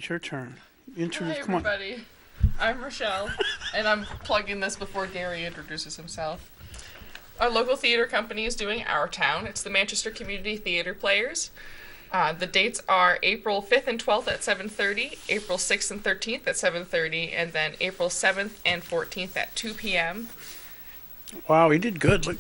it's your turn. Hi, Come on. everybody. I'm Rochelle, and I'm plugging this before Gary introduces himself. Our local theater company is doing Our Town. It's the Manchester Community Theater Players. The dates are April 5th and 12th at 7:30, April 6th and 13th at 7:30, and then April 7th and 14th at 2 p.m. Wow, he did good. Look.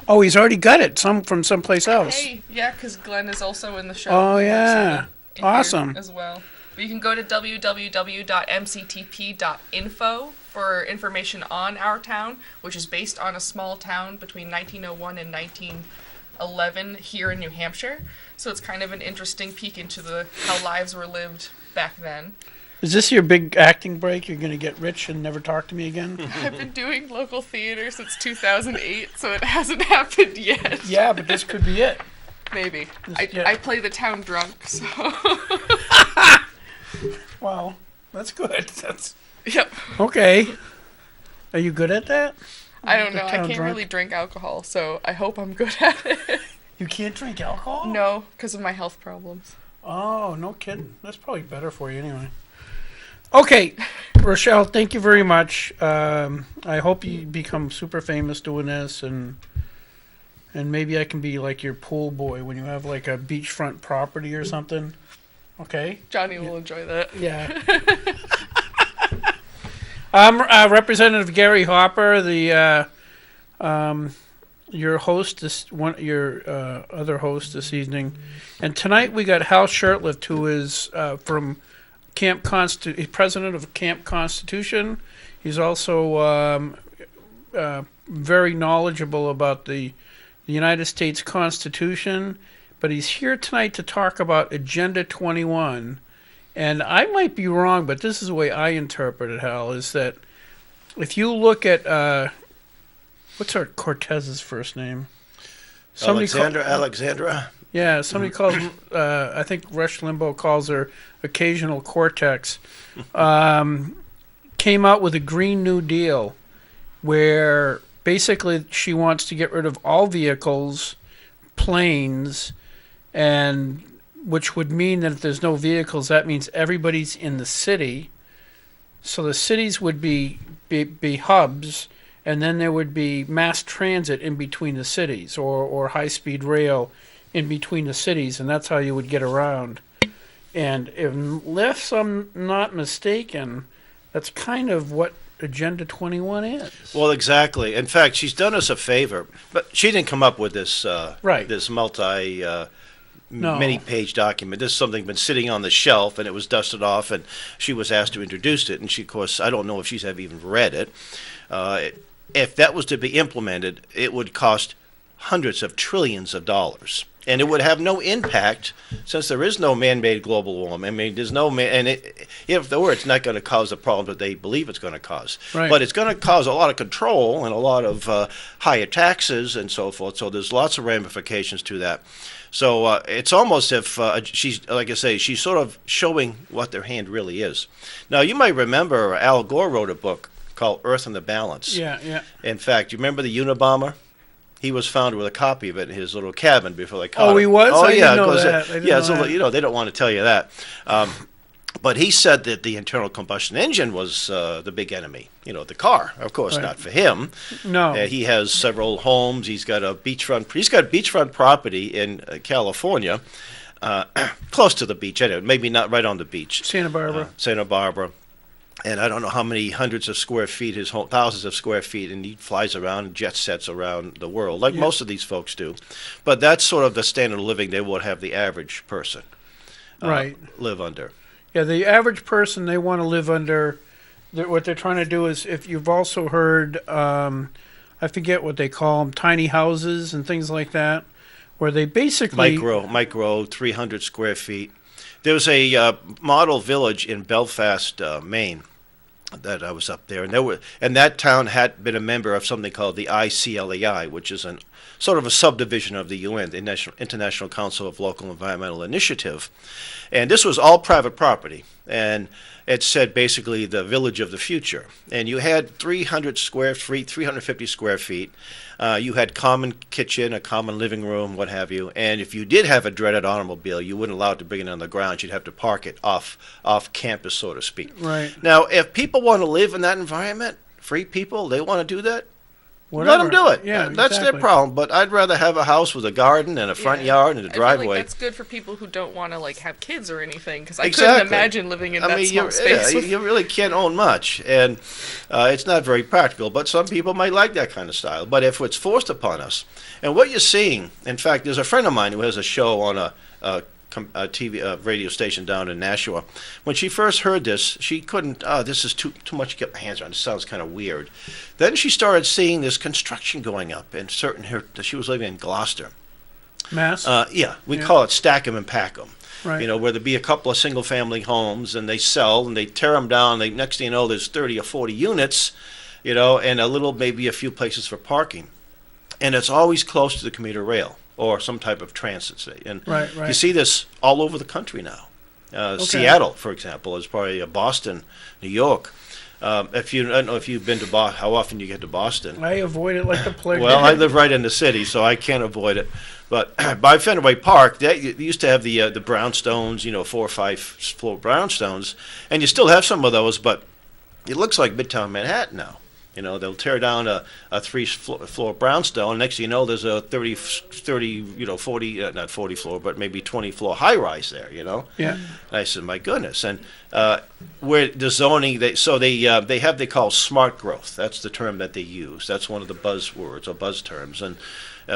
Oh, he's already got it from someplace else. Hey, yeah, because Glenn is also in the show. Oh, yeah. Awesome. As well. But you can go to www.mctp.info for information on Our Town, which is based on a small town between 1901 and 1911 here in New Hampshire. So it's kind of an interesting peek into how lives were lived back then. Is this your big acting break? You're going to get rich and never talk to me again? I've been doing local theater since 2008, so it hasn't happened yet. Yeah, but this could be it. Maybe. I play the town drunk, so... Well, that's good. Yep. Okay. Are you good at that? I don't know. I can't really drink alcohol, so I hope I'm good at it. You can't drink alcohol? No, because of my health problems. Oh, no kidding. That's probably better for you anyway. Okay, Rochelle, thank you very much. I hope you become super famous doing this, and maybe I can be like your pool boy when you have like a beachfront property or something. Okay? Johnny will enjoy that. Yeah. I'm Representative Gary Hopper, your host your other host this evening, and tonight we got Hal Shurtleff, who is from he's president of Camp Constitution. He's also very knowledgeable about the United States Constitution, but he's here tonight to talk about Agenda 21. And I might be wrong, but this is the way I interpret it, Hal, is that if you look at, what's our Cortez's first name? Alexandra. Yeah, somebody calls, I think Rush Limbaugh calls her occasional cortex, came out with a Green New Deal where basically she wants to get rid of all vehicles, planes, and which would mean that if there's no vehicles, that means everybody's in the city. So the cities would be hubs, and then there would be mass transit in between the cities, or high-speed rail in between the cities, and that's how you would get around. And unless I'm not mistaken, that's kind of what Agenda 21 is. Well, exactly. In fact, she's done us a favor, but she didn't come up with this this many-page document. This is something been sitting on the shelf, and it was dusted off, and she was asked to introduce it. And she, of course, I don't know if she's ever even read it. If that was to be implemented, it would cost hundreds of trillions of dollars. And it would have no impact, since there is no man-made global warming. I mean, there's no if there were, it's not going to cause the problem that they believe it's going to cause. Right. But it's going to cause a lot of control and a lot of higher taxes and so forth. So there's lots of ramifications to that. So it's almost if she's, like I say, she's sort of showing what their hand really is. Now, you might remember Al Gore wrote a book called Earth in the Balance. Yeah, yeah. In fact, you remember the Unabomber? He was found with a copy of it in his little cabin before they caught him. Oh, he was? Oh, I yeah. didn't know that. So, they don't want to tell you that. But he said that the internal combustion engine was the big enemy, the car. Of course, not for him. No. He has several homes. He's got beachfront property in California, close to the beach anyway, maybe not right on the beach. Santa Barbara. And I don't know how many hundreds of square feet, his home, thousands of square feet, and he flies around and jet sets around the world, like most of these folks do. But that's sort of the standard of living they would have the average person live under. Yeah, the average person, they want to live under, what they're trying to do is, if you've also heard, I forget what they call them, tiny houses and things like that, where they basically... Micro, 300 square feet. There was a model village in Belfast, Maine, that I was up there, and that town had been a member of something called the ICLEI, which is sort of a subdivision of the UN, the International Council of Local Environmental Initiative, and this was all private property. and it said basically the village of the future. And you had 300 square feet, 350 square feet. You had common kitchen, a common living room, what have you. And if you did have a dreaded automobile, you wouldn't allow it to bring it on the ground. You'd have to park it off campus, so to speak. Right. Now, if people want to live in that environment, free people, they want to do that, Whatever. let them do it. Yeah, That's their exactly. problem. But I'd rather have a house with a garden and a front yard and a I feel like driveway. that's good for people who don't want to like have kids or anything, because I Exactly. couldn't imagine living in that small you, space. you really can't own much, and it's not very practical. But some people might like that kind of style. But if it's forced upon us, and what you're seeing, in fact, there's a friend of mine who has a show on a TV radio station down in Nashua. When she first heard this, she couldn't. This is too much to get my hands around. This sounds kind of weird. Then she started seeing this construction going up in certain. She was living in Gloucester. Mass. We call it stack 'em and pack 'em. Right. You know, where there'd be a couple of single-family homes, and they sell, and they tear them down. Next thing you know, there's 30 or 40 units, you know, and maybe a few places for parking. And it's always close to the commuter rail or some type of transit. And Right. you see this all over the country now. Seattle, for example, is probably Boston, New York. I don't know if you've been to Boston, how often you get to Boston. I avoid it like the plague. Well, I live right in the city, so I can't avoid it. But by Fenway Park, they used to have the brownstones, 4 or 5 floor brownstones, and you still have some of those, but it looks like Midtown Manhattan now. You know, they'll tear down a 3-floor brownstone. Next thing you know, there's a 40, not 40 floor, but maybe 20 floor high rise there, you know? Yeah. And I said, my goodness. And where the zoning, they call smart growth. That's the term that they use. That's one of the buzzwords or buzz terms. And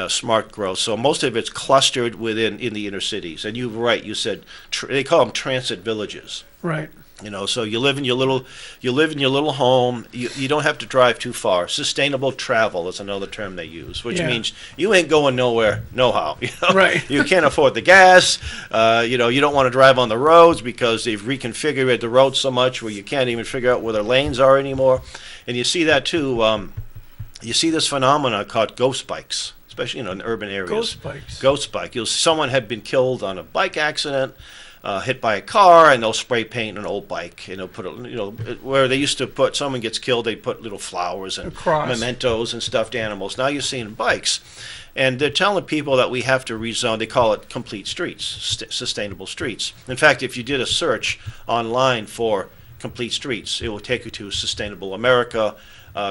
smart growth. So most of it's clustered in the inner cities. And you're right. You said they call them transit villages. Right. You know, so you live in your little home. You don't have to drive too far. Sustainable travel is another term they use, which means you ain't going nowhere, nohow. You know? Right. You can't afford the gas. You don't want to drive on the roads because they've reconfigured the roads so much where you can't even figure out where the lanes are anymore. And you see that too. You see this phenomenon called ghost bikes, especially in urban areas. Ghost bikes. Ghost bike. Someone had been killed on a bike accident. Hit by a car, and they'll spray paint an old bike, and they'll put where they used to put, someone gets killed, they put little flowers and mementos and stuffed animals. Now you're seeing bikes, and they're telling people that we have to rezone. They call it complete streets, sustainable streets. In fact, if you did a search online for complete streets, it will take you to Sustainable America,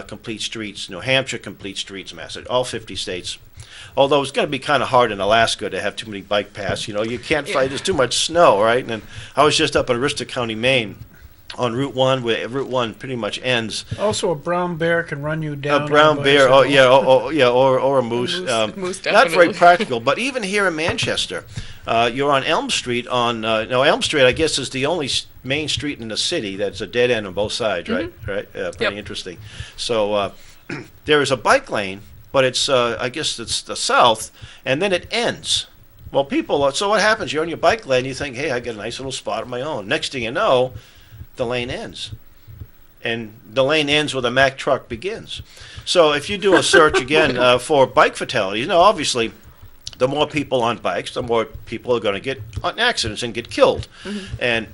complete streets, New Hampshire, complete streets, all 50 states. Although it's going to be kind of hard in Alaska to have too many bike paths. You can't fight. There's too much snow, right? And I was just up in Aroostook County, Maine, on Route 1, where Route 1 pretty much ends. Also, a brown bear can run you down. A brown bear, or a moose. Moose not very definitely. practical. But even here in Manchester, you're on Elm Street. Elm Street, I guess, is the only main street in the city that's a dead end on both sides, right? Right. Pretty interesting. So there is a bike lane. But it's, I guess it's the south, and then it ends. Well, so what happens? You're on your bike lane, you think, hey, I got a nice little spot of my own. Next thing you know, the lane ends. And the lane ends where the Mack truck begins. So if you do a search again for bike fatalities, obviously, the more people on bikes, the more people are going to get in accidents and get killed. And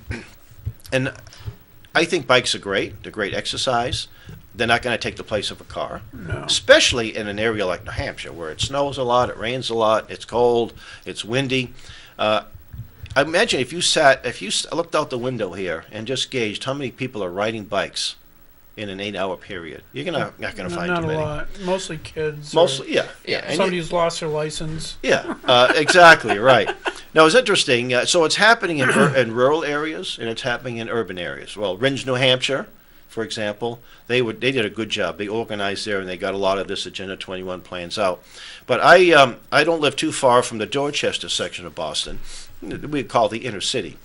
I think bikes are great. They're great exercise. They're not going to take the place of a car, especially in an area like New Hampshire where it snows a lot, it rains a lot, it's cold, it's windy. I imagine if you looked out the window here and just gauged how many people are riding bikes in an 8-hour period, you're not going to find too many. Not a lot. Mostly kids. Mostly, yeah. And somebody who's lost their license. Yeah, exactly, right. Now, it's interesting. So it's happening in rural areas, and it's happening in urban areas. Well, Rindge, New Hampshire, for example, they did a good job. They organized there, and they got a lot of this Agenda 21 plans out. But I don't live too far from the Dorchester section of Boston. We call the inner city.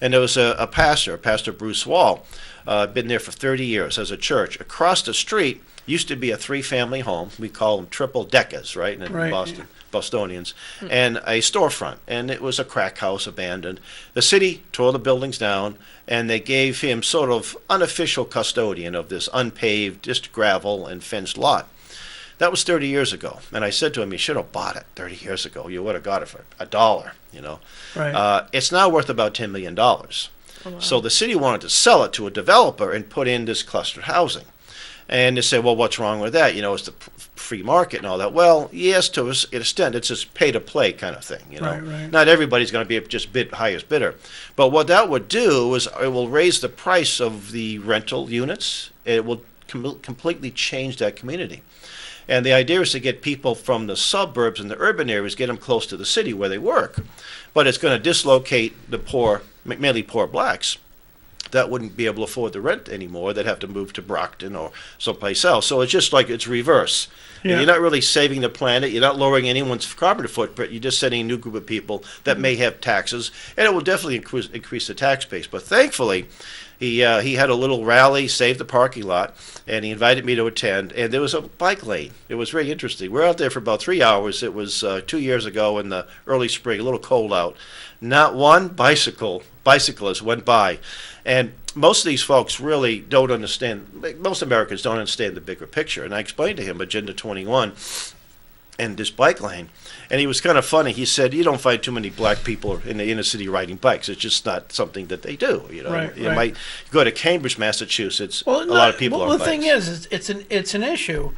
And there was a pastor, Pastor Bruce Wall, been there for 30 years as a church. Across the street used to be a 3-family home. We call them triple deckers, right, in Boston. Bostonians, and a storefront, and it was a crack house abandoned. The city tore the buildings down, and they gave him sort of unofficial custodian of this unpaved, just gravel and fenced lot. That was 30 years ago, and I said to him, you should have bought it 30 years ago. You would have got it for $1, Right. It's now worth about $10 million. Oh, wow. So the city wanted to sell it to a developer and put in this clustered housing. And they say, well, what's wrong with that? It's the free market and all that. Well, yes, to an extent, it's just pay-to-play kind of thing. Right. Not everybody's going to be just highest bidder. But what that would do is it will raise the price of the rental units. It will completely change that community. And the idea is to get people from the suburbs and the urban areas, get them close to the city where they work. But it's going to dislocate the poor, mainly poor blacks, that wouldn't be able to afford the rent anymore. They'd have to move to Brockton or someplace else. So it's just like it's reverse. Yeah. And you're not really saving the planet. You're not lowering anyone's carbon footprint. You're just sending a new group of people that may have taxes, and it will definitely increase the tax base. But thankfully, he had a little rally, saved the parking lot, and he invited me to attend. And there was a bike lane. It was very interesting. We're out there for about 3 hours. It was 2 years ago in the early spring, a little cold out. Not one bicyclist went by. And most of these folks really don't understand, most Americans don't understand the bigger picture. And I explained to him Agenda 21 and this bike lane. And he was kind of funny. He said, you don't find too many black people in the inner city riding bikes. It's just not something that they do. Right, You might go to Cambridge, Massachusetts. Well, a lot of people well, on the bikes. thing is, it's an issue,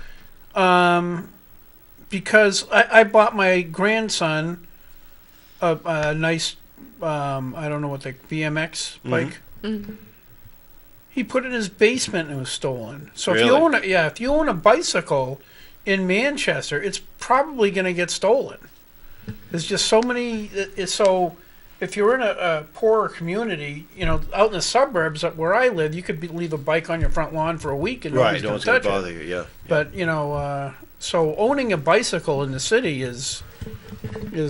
because I bought my grandson a nice, I don't know what the BMX bike. Mm-hmm. He put it in his basement and it was stolen. So if Really? you own a bicycle in Manchester, it's probably going to get stolen. There's just so many. So if you're in a poorer community, out in the suburbs where I live, you could leave a bike on your front lawn for a week and Right, nobody's no going one's to going touch to it. bother you, yeah. But so owning a bicycle in the city is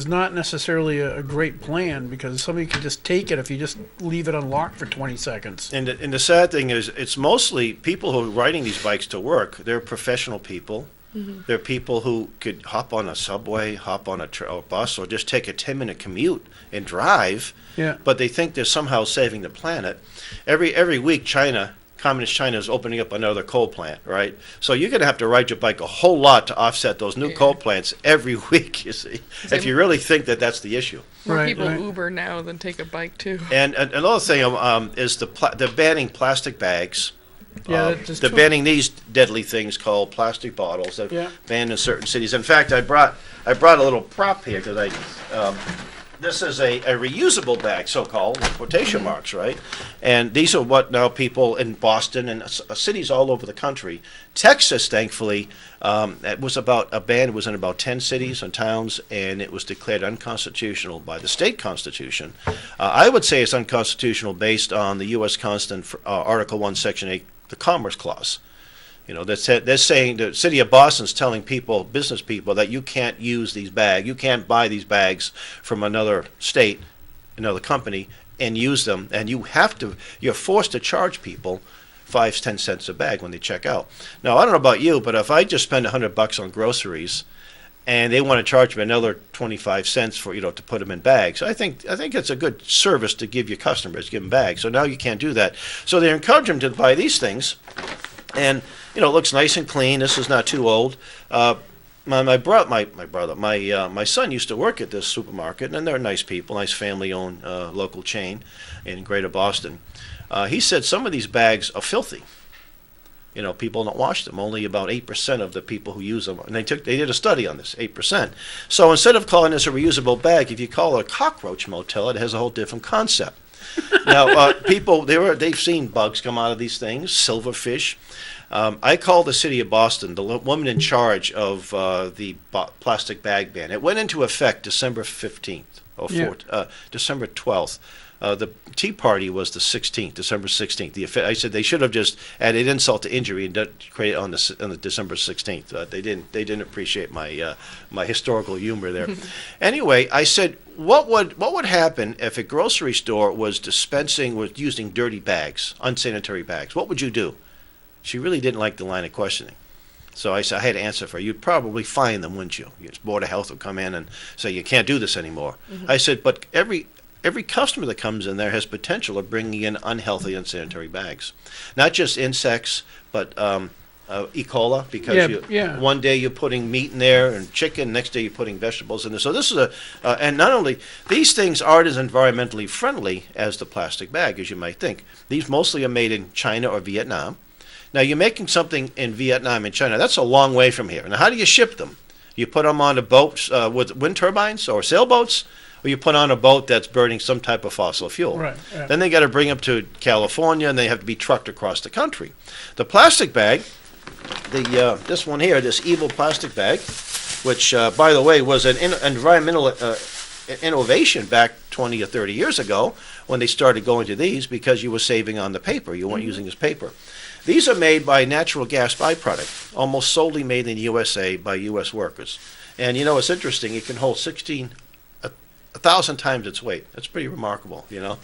not necessarily a great plan, because somebody can just take it if you just leave it unlocked for 20 seconds. And the sad thing is, it's mostly people who are riding these bikes to work. They're professional people. Mm-hmm. They're people who could hop on a subway, hop on a bus, or just take a 10-minute commute and drive. Yeah. But they think they're somehow saving the planet. Every week, Communist China is opening up another coal plant, right? So you're going to have to ride your bike a whole lot to offset those new coal plants every week, you see, if you really think that that's the issue. More people Uber now than take a bike too. And another thing is they're banning plastic bags. Yeah, They're banning these deadly things called plastic bottles. They're banned in certain cities. In fact, I brought a little prop here because this is a reusable bag, so-called, with quotation marks, right? And these are what now people in Boston and cities all over the country. Texas, thankfully, it was in about 10 cities and towns, and it was declared unconstitutional by the state constitution. I would say it's unconstitutional based on the U.S. Constitution, Article 1, Section 8, the Commerce Clause. They're saying the city of Boston's telling business people, that you can't use these bags, you can't buy these bags from another state, another company, and use them, and you're forced to charge people 5-10 cents a bag when they check out. Now, I don't know about you, but if I just spend $100 on groceries, and they want to charge me another 25 cents for to put them in bags, I think it's a good service to give your customers, give them bags. So now you can't do that. So they encourage them to buy these things, and it looks nice and clean. This is not too old. My son used to work at this supermarket, and they're nice people, nice family-owned local chain in Greater Boston. He said some of these bags are filthy. People don't wash them. Only about 8% of the people who use them, and they did a study on this, 8%. So instead of calling this a reusable bag, if you call it a cockroach motel, it has a whole different concept. Now, people, they've seen bugs come out of these things, silverfish. I called the city of Boston, the woman in charge of the plastic bag ban. It went into effect December 15th or December 12th. The Tea Party was the 16th, December 16th. I said they should have just added insult to injury and create it on the December 16th. They didn't appreciate my historical humor there. Anyway, I said, what would happen if a grocery store was using dirty bags, unsanitary bags? What would you do? She really didn't like the line of questioning. So I said, I had to answer for her. You'd probably fine them, wouldn't you? Board of Health would come in and say, you can't do this anymore. Mm-hmm. I said, but every customer that comes in there has potential of bringing in unhealthy, unsanitary bags. Not just insects, but E. coli, because one day you're putting meat in there and chicken, next day you're putting vegetables in there. So this is and not only, these things aren't as environmentally friendly as the plastic bag, as you might think. These mostly are made in China or Vietnam. Now, you're making something in Vietnam and China. That's a long way from here. Now, how do you ship them? You put them on a boat with wind turbines or sailboats, or you put on a boat that's burning some type of fossil fuel. Right. Yeah. Then they got to bring them to California, and they have to be trucked across the country. The plastic bag, this one here, this evil plastic bag, which, by the way, was an environmental innovation back 20 or 30 years ago when they started going to these, because you were saving on the paper. You weren't using this paper. These are made by natural gas byproduct, almost solely made in the USA by U.S. workers. And you know, it's interesting, it can hold 1,000 times its weight. That's pretty remarkable, you know.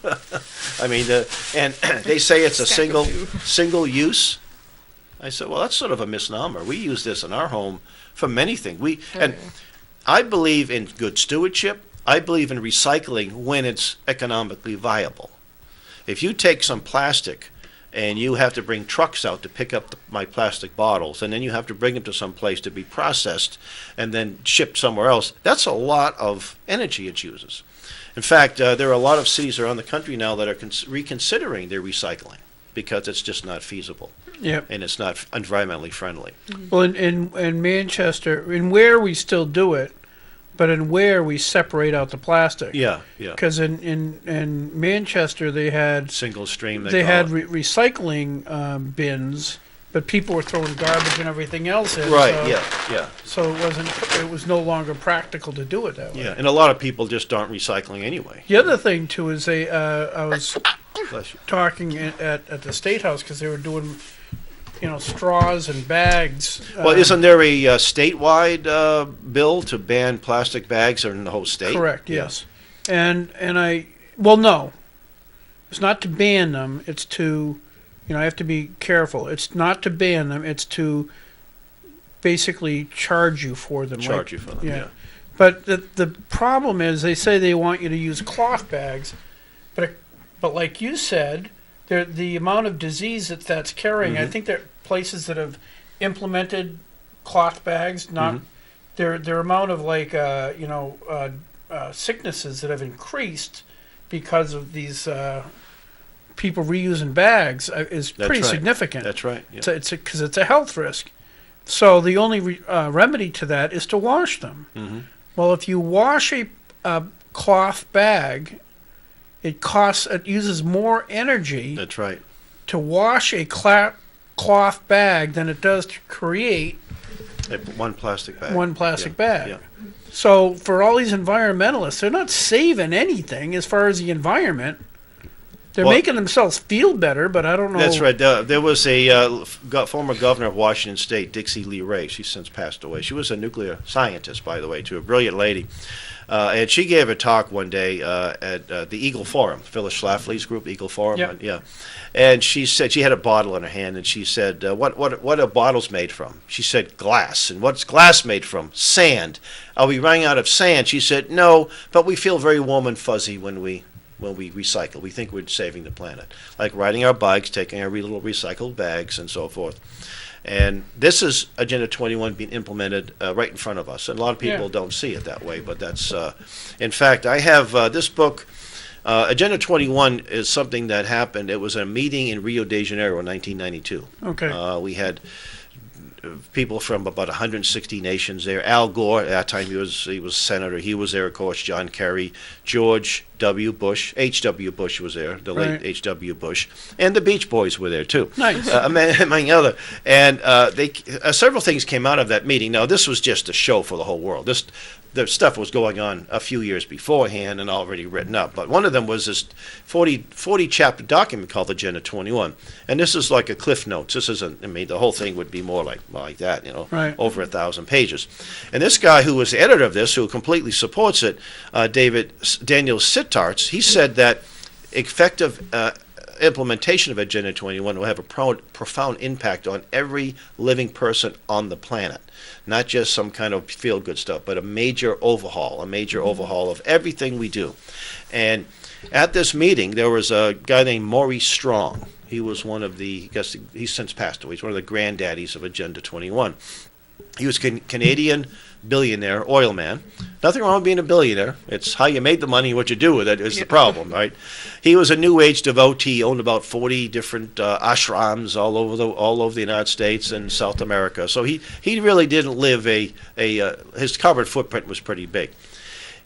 I mean, and they say it's a single use. I said, well, that's sort of a misnomer. We use this in our home for many things. And I believe in good stewardship. I believe in recycling when it's economically viable. If you take some plastic and you have to bring trucks out to pick up my plastic bottles, and then you have to bring them to some place to be processed and then shipped somewhere else, that's a lot of energy it uses. In fact, there are a lot of cities around the country now that are reconsidering their recycling because it's just not feasible. Yep. And it's not environmentally friendly. Well, in Manchester, in Ware we still do it, but in Ware we separate out the plastic. Yeah. Because in Manchester they had Single stream. They had recycling bins, but people were throwing garbage and everything else in. Right. So, Yeah. So it was no longer practical to do it that way. Yeah, and a lot of people just aren't recycling anyway. The other thing too is I was talking at the State House because they were doing, straws and bags. Well, isn't there a statewide bill to ban plastic bags in the whole state? Correct. Yes. And no, it's not to ban them. It's to, I have to be careful. It's not to ban them. It's to basically charge you for them. Charge you for them. Yeah. But the problem is they say they want you to use cloth bags, but like you said, the amount of disease that's carrying, I think there are places that have implemented cloth bags, not their amount of sicknesses that have increased because of these people reusing bags is pretty significant. That's right. Yeah. It's because it's a health risk. So the only remedy to that is to wash them. Mm-hmm. Well, if you wash a cloth bag, it uses more energy. That's right. To wash a cloth bag than it does to create one plastic bag. One plastic bag. Yeah. So for all these environmentalists, they're not saving anything as far as the environment. They're making themselves feel better, but I don't know. That's right. There was a former governor of Washington State, Dixie Lee Ray. She's since passed away. She was a nuclear scientist, by the way, too, a brilliant lady. And she gave a talk one day at the Eagle Forum, Phyllis Schlafly's group, Eagle Forum. Yeah. And she said, she had a bottle in her hand, and she said, what are bottles made from? She said, glass. And what's glass made from? Sand. Are we running out of sand? She said, no, but we feel very warm and fuzzy when we recycle. We think we're saving the planet. Like riding our bikes, taking our little recycled bags, and so forth. And this is Agenda 21 being implemented right in front of us. And a lot of people don't see it that way, but that's... in fact, I have this book. Agenda 21 is something that happened. It was a meeting in Rio de Janeiro in 1992. Okay. We had people from about 160 nations there. Al Gore, at that time he was senator. He was there, of course. John Kerry, George W. Bush, H.W. Bush was there, the late H.W. Bush, and the Beach Boys were there too. Nice. Among other, and several things came out of that meeting. Now this was just a show for the whole world. The stuff was going on a few years beforehand and already written up. But one of them was this 40-chapter document called Agenda 21. And this is like a Cliff Notes. This isn't, the whole thing would be more like that, over 1,000 pages. And this guy who was the editor of this, who completely supports it, Daniel Sittarts, he said that effective implementation of Agenda 21 will have a profound impact on every living person on the planet. Not just some kind of feel-good stuff, but a major overhaul of everything we do. And at this meeting, there was a guy named Maurice Strong. He was one of the, I guess he's since passed away, he's one of the granddaddies of Agenda 21. He was a Canadian billionaire, oil man. Nothing wrong with being a billionaire. It's how you made the money, what you do with it is the problem, right? He was a New Age devotee, owned about 40 different ashrams all over the United States and South America. So he really didn't live his carbon footprint was pretty big.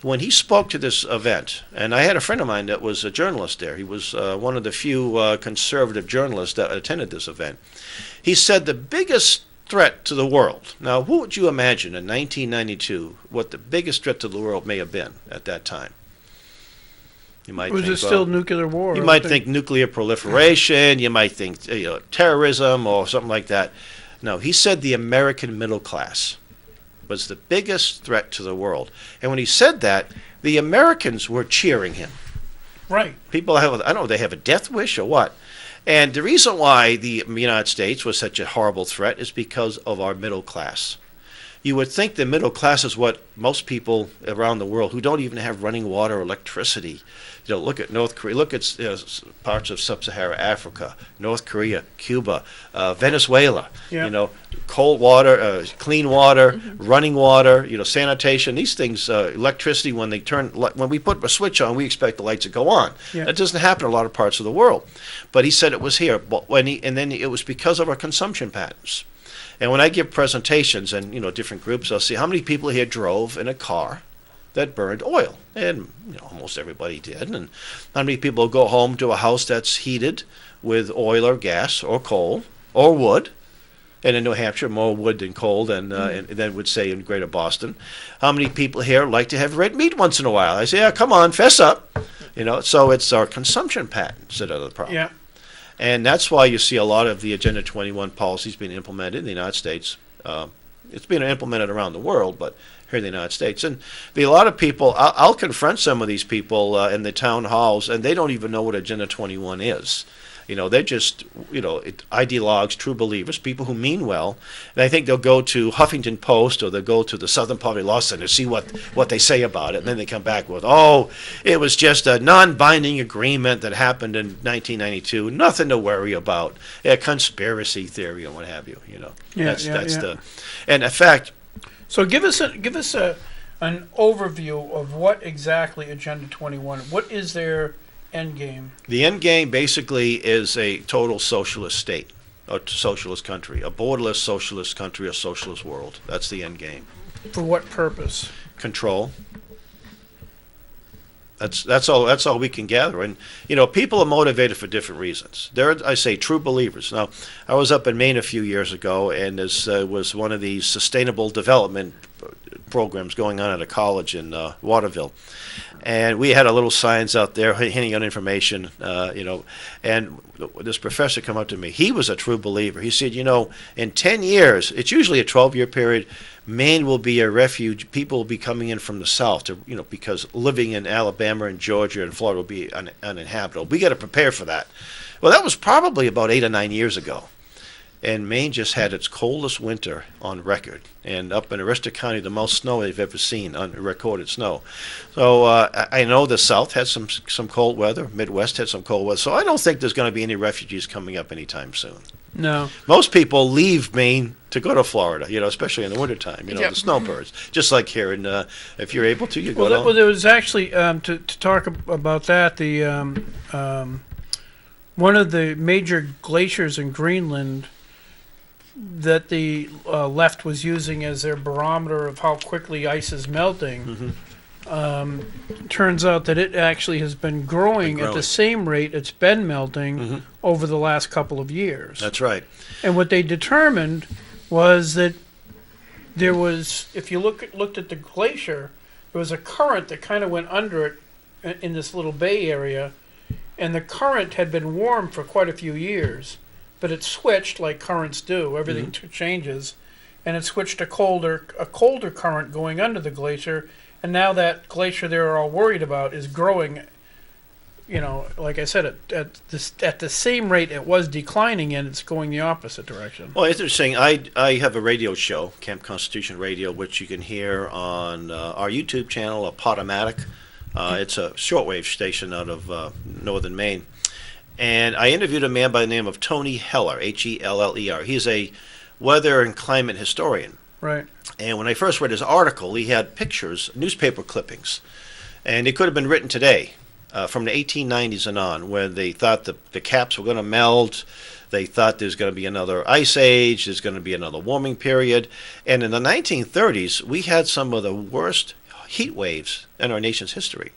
When he spoke to this event, and I had a friend of mine that was a journalist there. He was one of the few conservative journalists that attended this event. He said the biggest threat to the world. Now, what would you imagine in 1992 what the biggest threat to the world may have been at that time? You might was think, it still nuclear war? You might think nuclear proliferation. You might think terrorism or something like that. No, he said the American middle class was the biggest threat to the world. And when he said that, the Americans were cheering him. Right. People have, I don't know, they have a death wish or what. And the reason why the United States was such a horrible threat is because of our middle class. You would think the middle class is what most people around the world who don't even have running water or electricity. Look at North Korea. Look at parts of sub-Saharan Africa, North Korea, Cuba, Venezuela. Yeah. Cold water, clean water, running water. Sanitation. These things, electricity. When we put a switch on, we expect the lights to go on. Yeah. That doesn't happen in a lot of parts of the world. But he said it was here. But and then it was because of our consumption patterns. And when I give presentations and different groups, I'll see how many people here drove in a car that burned oil, and almost everybody did. And how many people go home to a house that's heated with oil or gas or coal or wood? And in New Hampshire, more wood than coal than would say in Greater Boston. How many people here like to have red meat once in a while? I say, yeah, come on, fess up. So it's our consumption patterns that are the problem. Yeah. And that's why you see a lot of the Agenda 21 policies being implemented in the United States. It's being implemented around the world, but here in the United States. And a lot of people, I'll confront some of these people in the town halls, and they don't even know what Agenda 21 is. They're just, ideologues, true believers, people who mean well. And I think they'll go to Huffington Post or they'll go to the Southern Poverty Law Center to see what they say about it. And then they come back with, it was just a non-binding agreement that happened in 1992. Nothing to worry about. A conspiracy theory or what have you. And in fact. So give us an overview of what exactly Agenda 21. What is their end game? The end game basically is a total socialist state, a socialist country, a borderless socialist country, a socialist world. That's the end game. For what purpose? Control. That's all we can gather. And people are motivated for different reasons. They're, I say, true believers. Now, I was up in Maine a few years ago, and there was one of these sustainable development programs going on at a college in Waterville. And we had a little signs out there handing out information, and this professor come up to me. He was a true believer. He said, in 10 years, it's usually a 12-year period, Maine will be a refuge. People will be coming in from the south, because living in Alabama and Georgia and Florida will be uninhabitable. We got to prepare for that. Well, that was probably about 8 or 9 years ago. And Maine just had its coldest winter on record. And up in Aroostook County, the most snow they've ever seen, recorded snow. So I know the South had some cold weather. Midwest had some cold weather. So I don't think there's going to be any refugees coming up anytime soon. No. Most people leave Maine to go to Florida, especially in the wintertime, the snowbirds. Just like here. And if you're able to, you go down. Well, there was actually, to talk about that, the one of the major glaciers in Greenland that the left was using as their barometer of how quickly ice is melting, turns out that it actually has been growing at the same rate it's been melting over the last couple of years. That's right. And what they determined was that there was, if you looked at the glacier, there was a current that kind of went under it in this little bay area, and the current had been warm for quite a few years. But it switched like currents do. Everything changes, and it switched to a colder current going under the glacier. And now that glacier they were all worried about is growing, like I said, at the same rate it was declining, and it's going the opposite direction. Well, it's interesting. I have a radio show, Camp Constitution Radio, which you can hear on our YouTube channel, Potomatic. It's a shortwave station out of northern Maine. And I interviewed a man by the name of Tony Heller, Heller. He's a weather and climate historian. Right. And when I first read his article, he had pictures, newspaper clippings, and it could have been written today, from the 1890s and on, where they thought the caps were going to melt. They thought there's going to be another ice age, there's going to be another warming period. And in the 1930s, we had some of the worst heat waves in our nation's history.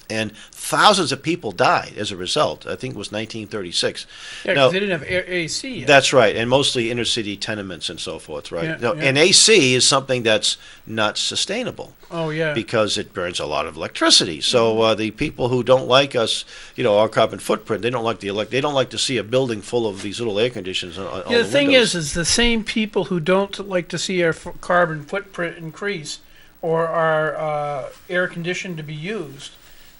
And thousands of people died as a result. I think it was 1936. Yeah, because they didn't have AC yet. That's right, and mostly inner city tenements and so forth, right? Yeah, Now, yeah. and AC is something that's not sustainable. Oh, yeah. Because it burns a lot of electricity. So the people who don't like us, our carbon footprint, they don't like they don't like to see a building full of these little air conditioners on Yeah, the the thing windows. is the same people who don't like to see our carbon footprint increase or our air conditioning to be used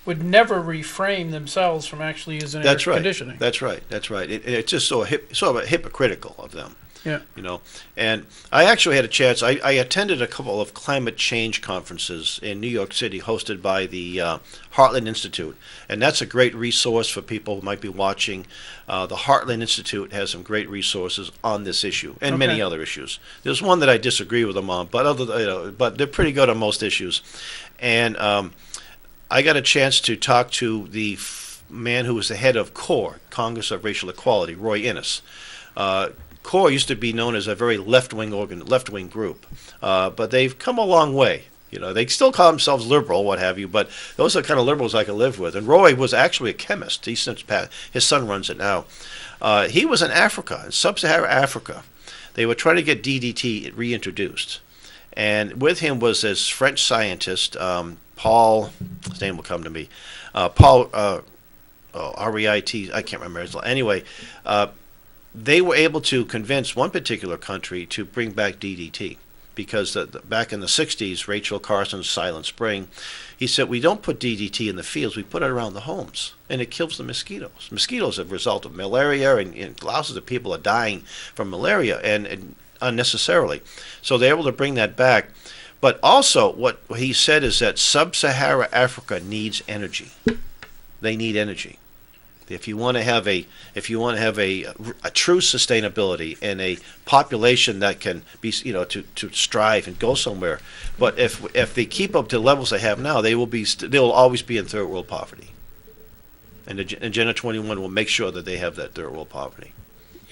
would never refrain themselves from actually using air conditioning. That's right. It's just sort of hypocritical of them. Yeah. And I actually had a chance. I attended a couple of climate change conferences in New York City hosted by the Heartland Institute. And that's a great resource for people who might be watching. The Heartland Institute has some great resources on this issue and many other issues. There's one that I disagree with them on, but they're pretty good on most issues. And I got a chance to talk to the man who was the head of CORE, Congress of Racial Equality, Roy Innes. CORE used to be known as a very left-wing group, but they've come a long way. They still call themselves liberal, what have you, but those are the kind of liberals I can live with. And Roy was actually a chemist. He's since passed. His son runs it now. He was in Africa, in sub-Saharan Africa. They were trying to get DDT reintroduced. And with him was this French scientist, Paul, his name will come to me, Paul, R-E-I-T, I can't remember his name. Anyway, they were able to convince one particular country to bring back DDT because back in the 60s, Rachel Carson's Silent Spring, he said, we don't put DDT in the fields, we put it around the homes, and it kills the mosquitoes. Mosquitoes are a result of malaria, and thousands of people are dying from malaria and unnecessarily. So they're able to bring that back. But also, what he said is that sub-Saharan Africa needs energy. They need energy. If you want to have a true sustainability and a population that can be to strive and go somewhere, but if they keep up to the levels they have now, they will always be in third world poverty. And Agenda 21 will make sure that they have that third world poverty.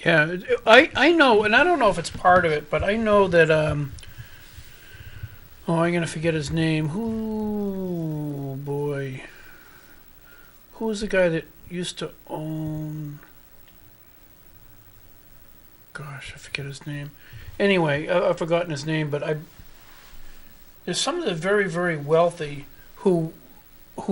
Yeah, I know, and I don't know if it's part of it, but I know that I'm gonna forget his name. Who was the guy that used to own? Gosh, I forget his name. Anyway, I've forgotten his name, but there's some of the very, very wealthy who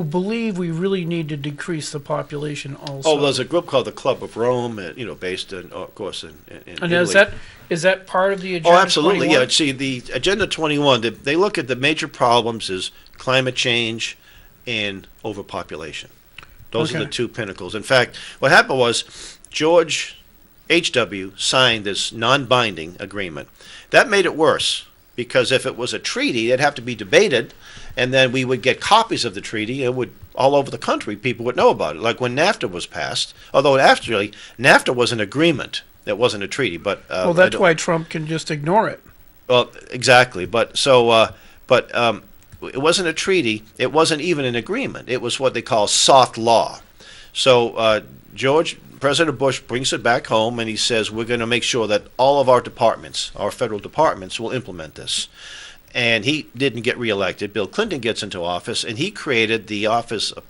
believe we really need to decrease the population also. Oh, there's a group called the Club of Rome, based in, of course, in and Italy. is that part of the Agenda? Oh, absolutely, 21? yeah. See, the Agenda 21, they look at the major problems is climate change and overpopulation. Those are the two pinnacles. In fact, what happened was George H.W. signed this non-binding agreement. That made it worse, because if it was a treaty, it'd have to be debated, and then we would get copies of the treaty, and all over the country, people would know about it. Like when NAFTA was passed, although actually NAFTA was an agreement, it wasn't a treaty. But well, that's why Trump can just ignore it. Well, exactly. But it wasn't a treaty. It wasn't even an agreement. It was what they call soft law. So President Bush brings it back home, and he says, we're going to make sure that all of our departments, our federal departments, will implement this. And he didn't get reelected. Bill Clinton gets into office, and he created the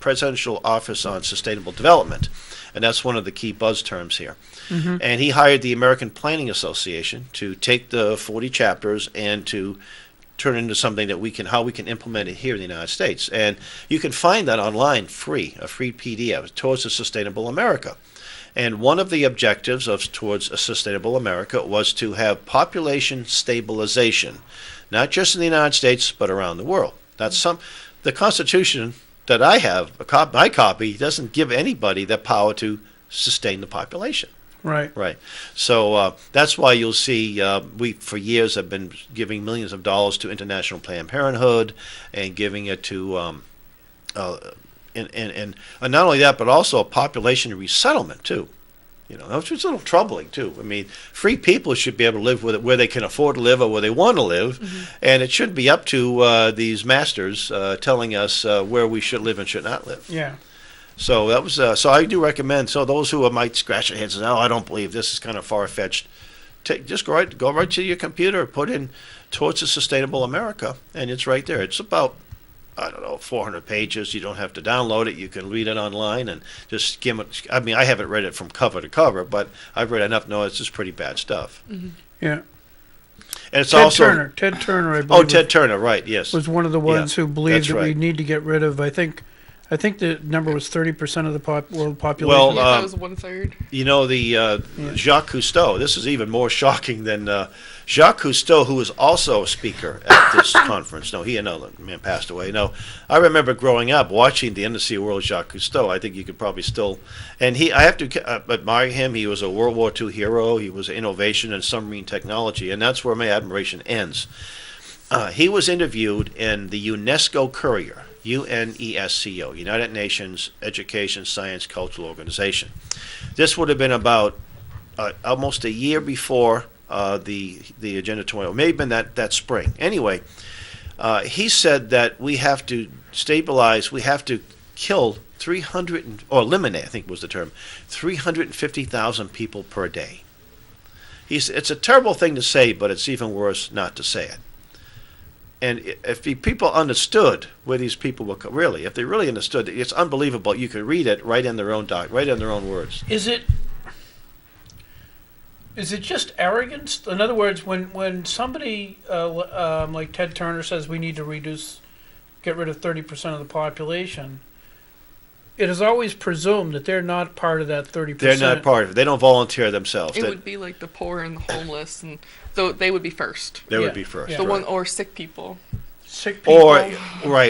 Presidential Office on Sustainable Development. And that's one of the key buzz terms here. Mm-hmm. And he hired the American Planning Association to take the 40 chapters and to turn into something that how we can implement it here in the United States. And you can find that online free, a free PDF, Towards a Sustainable America. And one of the objectives Towards a Sustainable America was to have population stabilization, not just in the United States, but around the world. The Constitution that I have, my copy, doesn't give anybody the power to sustain the population. Right. Right. So that's why you'll see we, for years, have been giving millions of dollars to International Planned Parenthood and giving it to, and not only that, but also a population resettlement, too. You know, which is a little troubling, too. I mean, free people should be able to live with it where they can afford to live or where they want to live, and it shouldn't be up to these masters telling us where we should live and should not live. Yeah. So that was so I do recommend. So those who might scratch their heads and say, "Oh, I don't believe this is kind of far fetched," just go right to your computer, put in "Towards a Sustainable America," and it's right there. It's about 400 pages. You don't have to download it. You can read it online and just skim it. I mean, I haven't read it from cover to cover, but I've read enough to know it's just pretty bad stuff. Yeah. And it's Ted Turner, I believe. Ted Turner, right? Yes, was one of the ones who believed that we right. need to get rid of. I think the number was 30% of the world population. Well, that was 1/3. You know, the Jacques Cousteau, this is even more shocking than Jacques Cousteau, who was also a speaker at this conference. No, he another man passed away. No, I remember growing up watching the End of the Sea World, Jacques Cousteau. I think you could probably still, and I have to admire him. He was a World War II hero. He was innovation in submarine technology, and that's where my admiration ends. He was interviewed in the UNESCO Courier. UNESCO, United Nations Education, Science, Cultural Organization. This would have been about almost a year before the Agenda 20, or maybe been that spring. Anyway, he said that we have to stabilize, we have to kill 300, or eliminate, I think was the term, 350,000 people per day. It's a terrible thing to say, but it's even worse not to say it. And if the people understood where these people were really, if they really understood, it's unbelievable. You could read it right in their own right in their own words. Is it just arrogance? In other words, when somebody like Ted Turner says we need to get rid of 30% of the population, it is always presumed that they're not part of that 30%. They're not part of it. They don't volunteer themselves. It would be like the poor and the homeless, and so they would be first. They would be first. Yeah. The right. one or sick people. Sick people.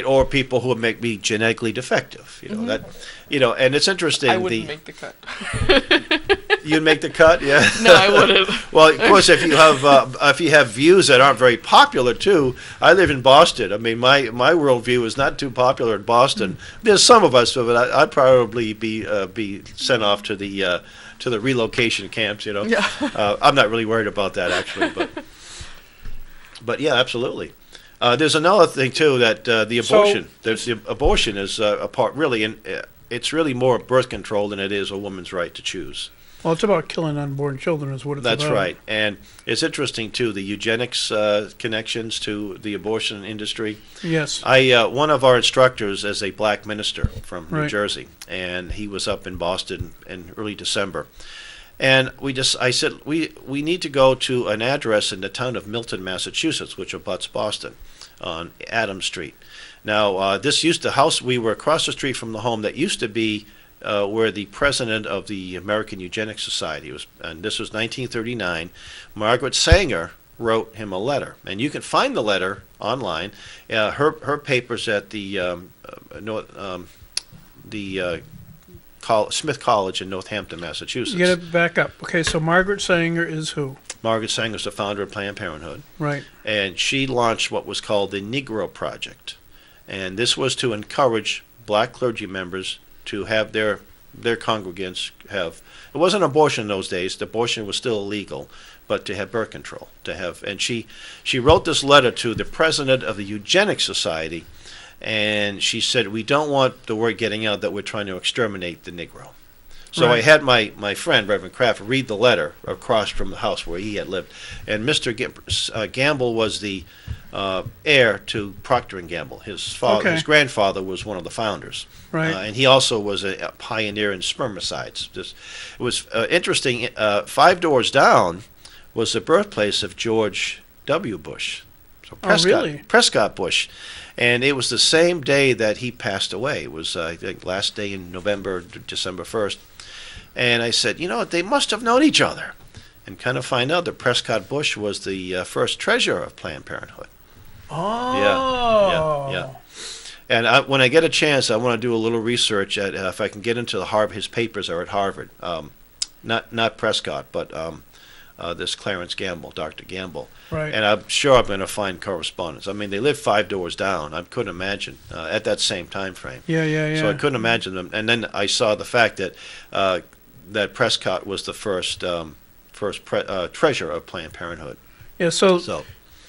Or people who would be genetically defective. And it's interesting. I wouldn't make the cut. You'd make the cut, yeah. No, I wouldn't. Well, of course, if you have views that aren't very popular too. I live in Boston. I mean, my worldview is not too popular in Boston. There's some of us, but I'd probably be sent off to the relocation camps. Yeah. I'm not really worried about that actually, but yeah, absolutely. There's another thing too that the abortion is a part really, and it's really more birth control than it is a woman's right to choose. Well, it's about killing unborn children is what it's about. That's right. And it's interesting, too, the eugenics connections to the abortion industry. Yes. One of our instructors is a black minister from New Right. Jersey, and he was up in Boston in early December. And I said, we need to go to an address in the town of Milton, Massachusetts, which abuts Boston, on Adams Street. Now, we were across the street from the home that used to be where the president of the American Eugenics Society was, and this was 1939. Margaret Sanger wrote him a letter, and you can find the letter online. Her papers at the Smith College in Northampton, Massachusetts. You got to back up. Okay, so Margaret Sanger is who? Margaret Sanger is the founder of Planned Parenthood. Right. And she launched what was called the Negro Project, and this was to encourage black clergy members to have their congregants have. It wasn't abortion in those days. The abortion was still illegal, but to have birth control, and she wrote this letter to the president of the Eugenics Society, and she said, we don't want the word getting out that we're trying to exterminate the Negro. So Right. I had my friend, Reverend Kraft, read the letter across from the house where he had lived. And Mr. Gamble was the heir to Procter & Gamble. His Okay. grandfather was one of the founders. Right. And he also was a pioneer in spermicides. It was interesting. 5 doors down was the birthplace of George W. Bush. So really? Prescott Bush. And it was the same day that he passed away. It was, I think, last day in November, December 1st. And I said, they must have known each other. And kind of find out that Prescott Bush was the first treasurer of Planned Parenthood. Oh. Yeah. And when I get a chance, I want to do a little research at if I can get into his papers are at Harvard. Not Prescott, but this Clarence Gamble, Dr. Gamble. Right. And I'm sure I'm going to find correspondence. I mean, they live 5 doors down. I couldn't imagine at that same time frame. Yeah. So I couldn't imagine them. And then I saw the fact that that Prescott was the first treasurer of Planned Parenthood. Yeah.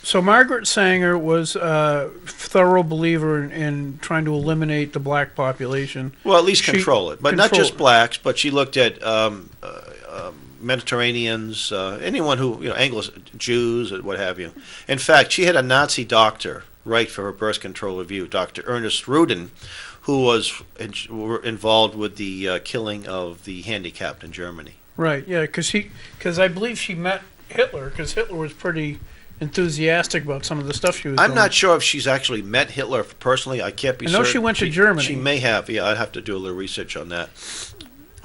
So Margaret Sanger was a thorough believer in trying to eliminate the black population. Well, at least control it, but not just blacks. But she looked at Mediterraneans, anyone who, Anglo Jews, what have you. In fact, she had a Nazi doctor write for her birth control review, Dr. Ernest Rudin, who was involved with the killing of the handicapped in Germany. Right. Yeah. Because I believe she met Hitler, because Hitler was pretty enthusiastic about some of the stuff she was doing. I'm not sure if she's actually met Hitler personally. I can't be certain. I know she went to Germany. She may have. Yeah, I'd have to do a little research on that.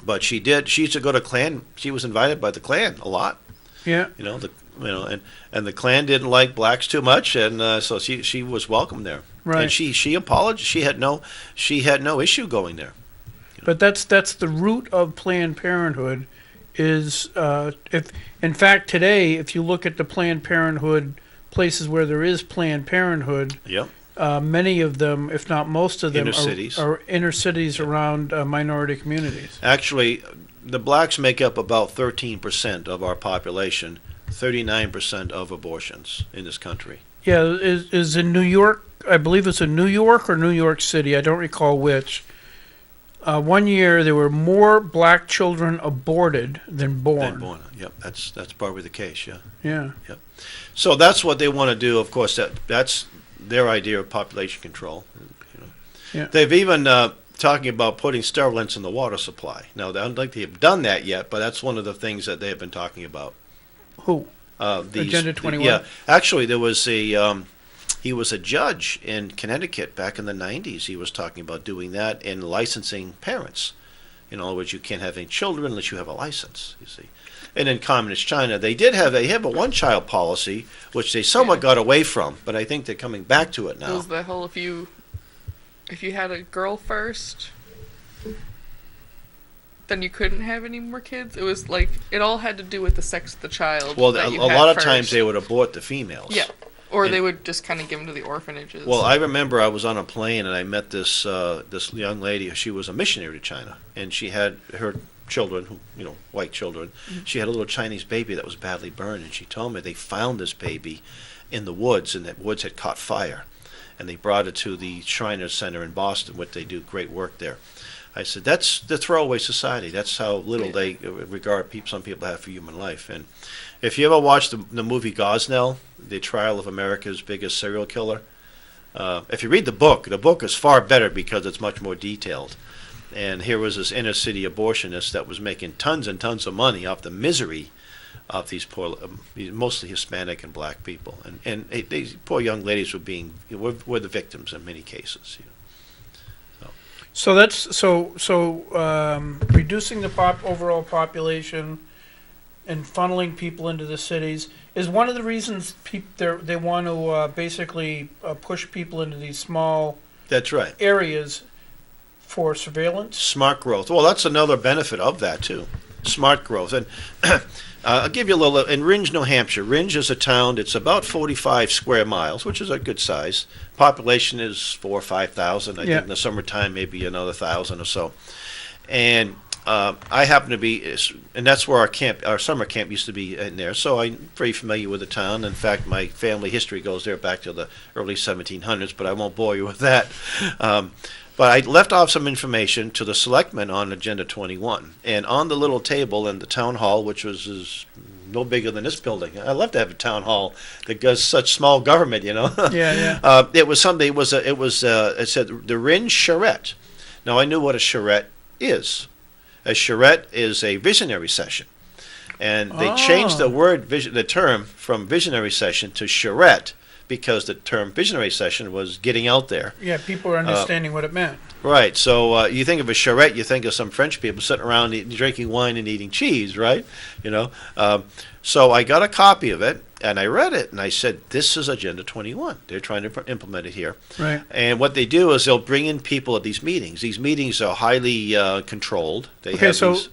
But she did. She used to go to Klan. She was invited by the Klan a lot. Yeah. And the Klan didn't like blacks too much, and so she was welcome there. Right. And she apologized. She had no issue going there. But that's the root of Planned Parenthood. Is if in fact today, if you look at the Planned Parenthood places where there is Planned Parenthood, Yep. Many of them, if not most of them, Inner cities. are inner cities around minority communities. Actually, the blacks make up about 13% of our population, 39% of abortions in this country. Yeah, is in New York. I believe it's in New York or New York City. I don't recall which. One year there were more black children aborted than born. Yep, that's probably the case. Yeah. Yeah. Yep. So that's what they want to do. Of course, that's their idea of population control. Yeah. They've even talking about putting sterilants in the water supply. Now, I don't think they've done that yet, but that's one of the things that they have been talking about. Who? Agenda 21. Yeah, actually, there was he was a judge in Connecticut back in the 90s. He was talking about doing that in licensing parents. In other words, you can't have any children unless you have a license, you see. And in communist China, they have a one-child policy, which they somewhat got away from, but I think they're coming back to it now. It was the whole if you had a girl first, then you couldn't have any more kids. It was like, it all had to do with the sex of the child. Well, a lot of times they would abort the females. Yeah. Or they would just kind of give them to the orphanages. Well, I remember I was on a plane and I met this young lady. She was a missionary to China, and she had her children, white children. Mm-hmm. She had a little Chinese baby that was badly burned, and she told me they found this baby in the woods, and that woods had caught fire, and they brought it to the Shriners Center in Boston, which they do great work there. I said, that's the throwaway society. That's how little they regard some people have for human life. And if you ever watched the movie Gosnell, the trial of America's biggest serial killer, if you read the book is far better because it's much more detailed. And here was this inner city abortionist that was making tons and tons of money off the misery of these poor, mostly Hispanic and black people. And these poor young ladies were the victims in many cases. So that's reducing the overall population and funneling people into the cities is one of the reasons they want to basically push people into these small That's right. areas for surveillance. Smart growth. Well, that's another benefit of that too. Smart growth. And I'll give you a little. In Ringe, New Hampshire. Ringe is a town. It's about 45 square miles, which is a good size. Population is 4,000 or 5,000. I think in the summertime maybe another 1,000 or so. And I happen to be, and that's where our summer camp used to be in there. So I'm very familiar with the town. In fact, my family history goes there back to the early 1700s, but I won't bore you with that. But I left off some information to the selectmen on Agenda 21. And on the little table in the town hall, which was no bigger than this building. I love to have a town hall that does such small government, Yeah. It was something. It said the Ringe charrette. Now I knew what a charrette is. A charrette is a visionary session, and they changed the term from visionary session to charrette because the term visionary session was getting out there. Yeah, people are understanding what it meant. Right. So you think of a charrette, you think of some French people sitting around drinking wine and eating cheese, right? So I got a copy of it, And I read it, and I said, this is Agenda 21. They're trying to implement it here. Right. And what they do is they'll bring in people at these meetings. These meetings are highly controlled. They Okay, have so these,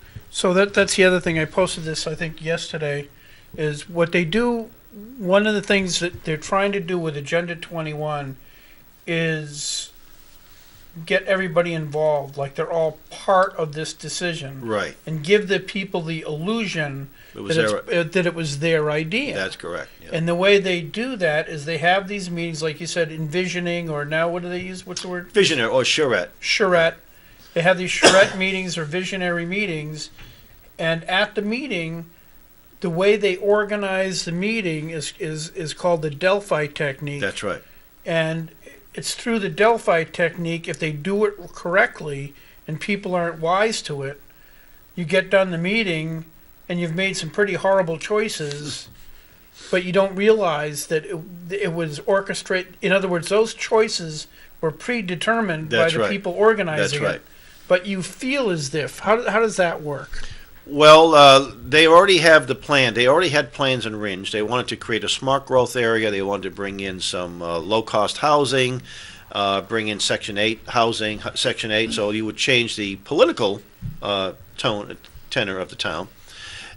that's the other thing. I posted this, I think, yesterday, is what they do. One of the things that they're trying to do with Agenda 21 is get everybody involved, like they're all part of this decision, right. and give the people the illusion It was that it was their idea. That's correct. Yeah. And the way they do that is they have these meetings, like you said, envisioning, or now what do they use? What's the word? Visionary or charrette. Charrette. They have these charrette meetings or visionary meetings, and at the meeting, the way they organize the meeting is called the Delphi technique. That's right. And it's through the Delphi technique, if they do it correctly and people aren't wise to it, you get done the meeting and you've made some pretty horrible choices, but you don't realize that it was orchestrated. In other words, those choices were predetermined by the people organizing That's right. it. But you feel as if, how does that work? Well, they already have the plan. They already had plans in Ringe. They wanted to create a smart growth area. They wanted to bring in some low-cost housing, bring in Section 8 housing, Section 8, so you would change the political tenor of the town.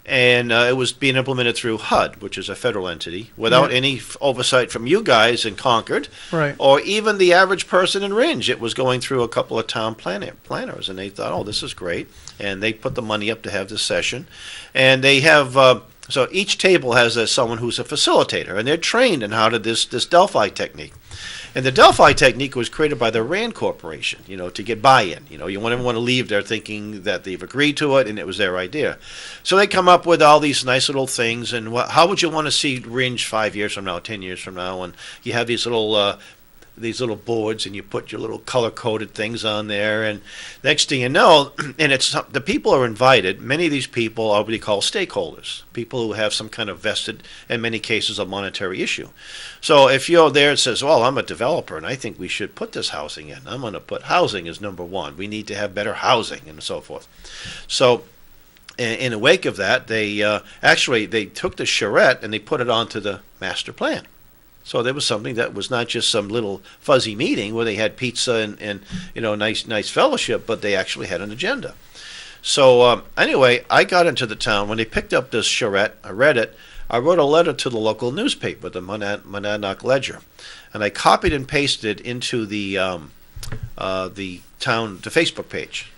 And it was being implemented through HUD, which is a federal entity, without any oversight from you guys in Concord, Right. or even the average person in Ringe. It was going through a couple of town planners, and they thought, oh, this is great. And they put the money up to have this session. And they have, so each table has someone who's a facilitator, and they're trained in how to this Delphi technique. And the Delphi technique was created by the RAND Corporation, to get buy-in. You wouldn't want to leave there thinking that they've agreed to it and it was their idea. So they come up with all these nice little things. And how would you want to see Ringe 5 years from now, 10 years from now? And you have these little boards, and you put your little color-coded things on there. And next thing you know, and the people are invited. Many of these people are what we call stakeholders, people who have some kind of vested, in many cases, a monetary issue. So if you're there and says, well, I'm a developer, and I think we should put this housing in. I'm going to put housing as number one. We need to have better housing, and so forth. So in the wake of that, they took the charrette and they put it onto the master plan. So there was something that was not just some little fuzzy meeting where they had pizza and nice fellowship, but they actually had an agenda. So anyway, I got into the town. When they picked up this charrette, I read it. I wrote a letter to the local newspaper, the Monadnock Ledger, and I copied and pasted it into the Facebook page.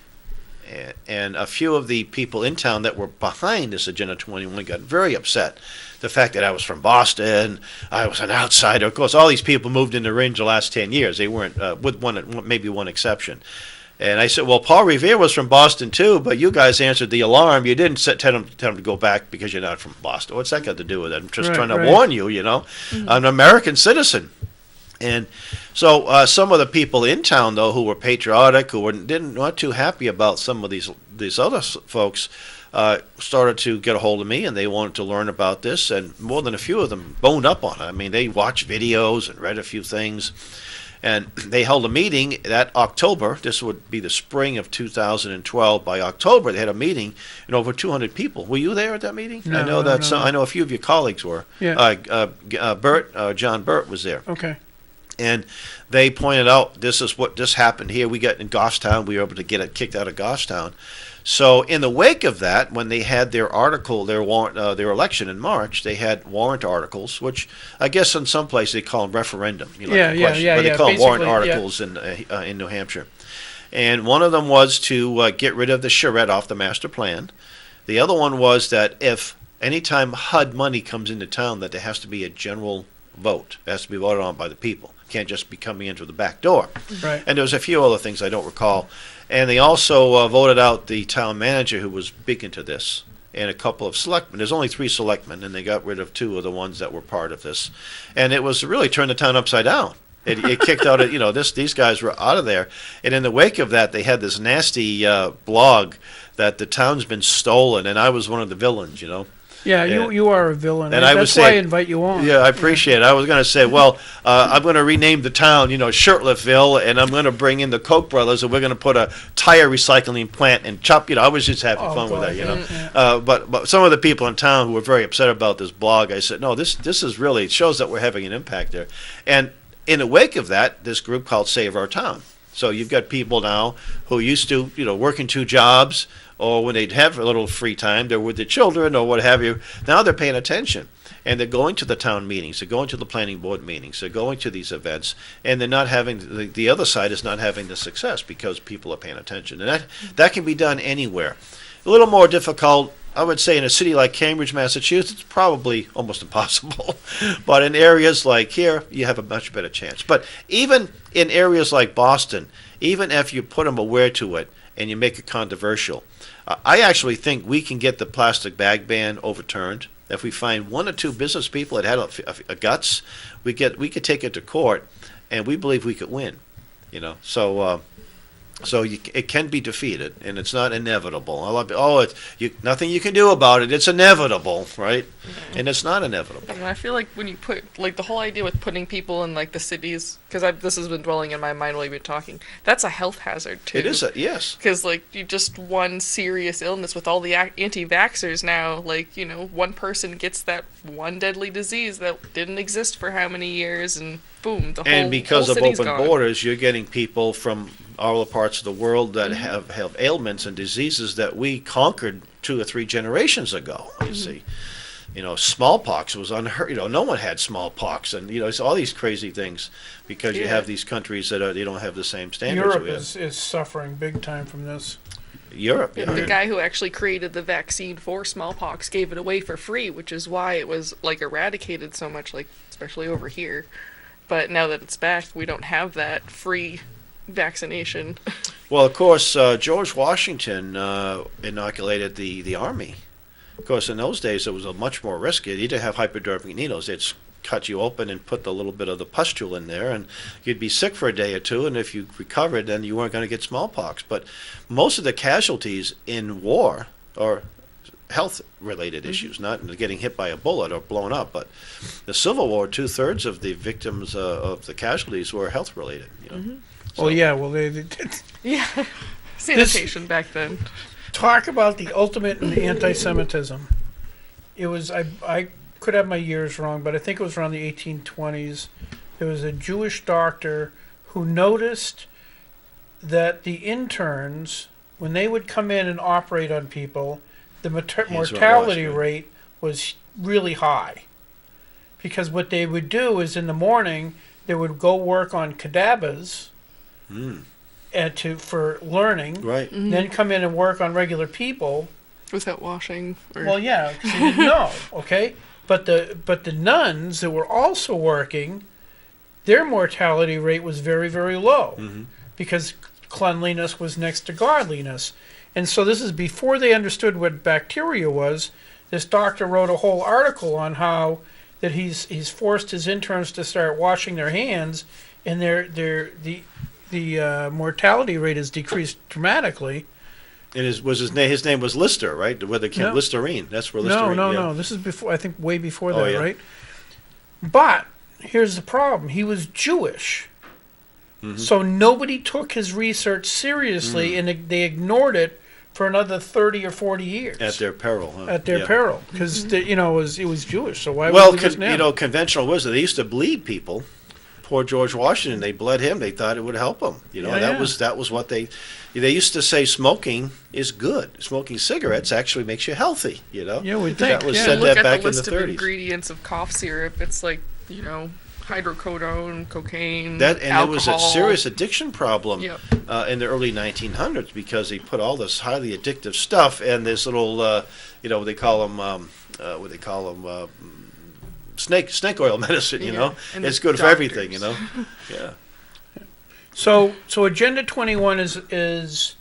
And a few of the people in town that were behind this Agenda 21 got very upset. The fact that I was from Boston, I was an outsider. Of course, all these people moved into Ringe the last 10 years. They weren't, with maybe one exception. And I said, well, Paul Revere was from Boston too, but you guys answered the alarm. You didn't tell him to go back because you're not from Boston. What's that got to do with it? I'm just trying to warn you, I'm an American citizen. And so some of the people in town, though, who were patriotic, who weren't too happy about some of these other folks, started to get a hold of me, and they wanted to learn about this. And more than a few of them boned up on it. I mean, they watched videos and read a few things. And they held a meeting that October. This would be the spring of 2012. By October, they had a meeting, and over 200 people. Were you there at that meeting? No, I know that. I know a few of your colleagues were. Yeah. John Burt was there. Okay. And they pointed out, this is what just happened here. We got in Goffstown. We were able to get it kicked out of Goffstown. So in the wake of that, when they had their article, their election in March, they had warrant articles, which I guess in some places they call them referendum. But they call them warrant articles in New Hampshire. And one of them was to get rid of the charrette off the master plan. The other one was that if anytime HUD money comes into town, that there has to be a general vote. It has to be voted on by the people. It can't just be coming in through the back door. Right. And there was a few other things I don't recall. And they also voted out the town manager who was big into this, and a couple of selectmen. There's only 3 selectmen, and they got rid of 2 of the ones that were part of this. And it was really turned the town upside down. It kicked out, these guys were out of there. And in the wake of that, they had this nasty blog that the town's been stolen, and I was one of the villains, Yeah, you are a villain. And I would That's why I say- invite you on. Yeah, I appreciate it. I was going to say, well, I'm going to rename the town, Shurtleffville, and I'm going to bring in the Koch brothers, and we're going to put a tire recycling plant and chop. I was just having Oh, fun with God, that, yeah. But some of the people in town who were very upset about this blog, I said, no, this is really, it shows that we're having an impact there. And in the wake of that, this group called Save Our Town. So you've got people now who used to, working 2 jobs, or when they'd have a little free time, they're with their children or what have you. Now they're paying attention. And they're going to the town meetings, they're going to the planning board meetings, they're going to these events, and they're not having, the other side is not having the success because people are paying attention. And that can be done anywhere. A little more difficult, I would say, in a city like Cambridge, Massachusetts, probably almost impossible. But in areas like here, you have a much better chance. But even in areas like Boston, even if you put them aware to it and you make it controversial, I actually think we can get the plastic bag ban overturned. If we find 1 or 2 business people that had a guts, we could take it to court, and we believe we could win. So it can be defeated, and it's not inevitable. Nothing you can do about it. It's inevitable, right? And it's not inevitable. And I feel like when you put, like, the whole idea with putting people in, like, the cities, because this has been dwelling in my mind while you've been talking, that's a health hazard, too. It is, yes. Because, like, you just one serious illness with all the anti-vaxxers now, like, one person gets that one deadly disease that didn't exist for how many years, and boom, the whole And because whole of city's open gone. borders, you're getting people from all the parts of the world that have ailments and diseases that we conquered 2 or 3 generations ago. You see, smallpox was unheard. No one had smallpox, and it's all these crazy things because you have these countries that they don't have the same standards. Europe we have. is suffering big time from this. Europe. Yeah. The guy who actually created the vaccine for smallpox gave it away for free, which is why it was, like, eradicated so much, like, especially over here. But now that it's back, we don't have that free vaccination. Well, of course, George Washington inoculated the army. Of course, in those days, it was a much more risky. You didn't have hypodermic needles. They'd cut you open and put the little bit of the pustule in there, and you'd be sick for a day or 2, and if you recovered, then you weren't going to get smallpox. But most of the casualties in war are health-related issues, not getting hit by a bullet or blown up. But the Civil War, 2/3 of the victims of the casualties were health-related. Well, yeah, they Yeah. Sanitation back then. talk about the ultimate in anti-Semitism. It was, I could have my years wrong, but I think it was around the 1820s. There was a Jewish doctor who noticed that the interns, when they would come in and operate on people, the mortality rate was really high. Because what they would do is in the morning, they would go work on cadavers for learning, Right. then come in and work on regular people. Without washing. Or... Well, yeah, 'cause you didn't know, okay? But the nuns that were also working, their mortality rate was very, very low because cleanliness was next to godliness. And so this is before they understood what bacteria was. This doctor wrote a whole article on how that he's forced his interns to start washing their hands, and the mortality rate has decreased dramatically. And his name was Lister, right? Where they came No. Listerine. That's where Listerine. No. This is before, I think, way before that, Oh, yeah. right? But here's the problem: he was Jewish, so nobody took his research seriously, and they ignored it for another 30 or 40 years At their peril. Huh? At their Yeah. peril, because it was Jewish. So why Well, would we just now? conventional wisdom. They used to bleed people. Poor George Washington. They bled him. They thought it would help him. That was what they used to say. Smoking is good. Smoking cigarettes actually makes you healthy. Yeah, we'd think. That was yeah. said Look that at back the in the list of 30s. ingredients of cough syrup. It's like, hydrocodone, cocaine, There was a alcohol. serious addiction problem Yep. in the early 1900s because they put all this highly addictive stuff and this little, what they call them, snake oil medicine. And It's the good for everything. doctors. Yeah. So Agenda 21 is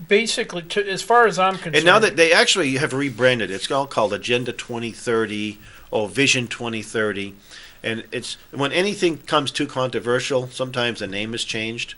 basically, as far as I'm concerned. And now that they actually have rebranded, it's all called Agenda 2030 or Vision 2030. And it's when anything comes too controversial, sometimes the name is changed.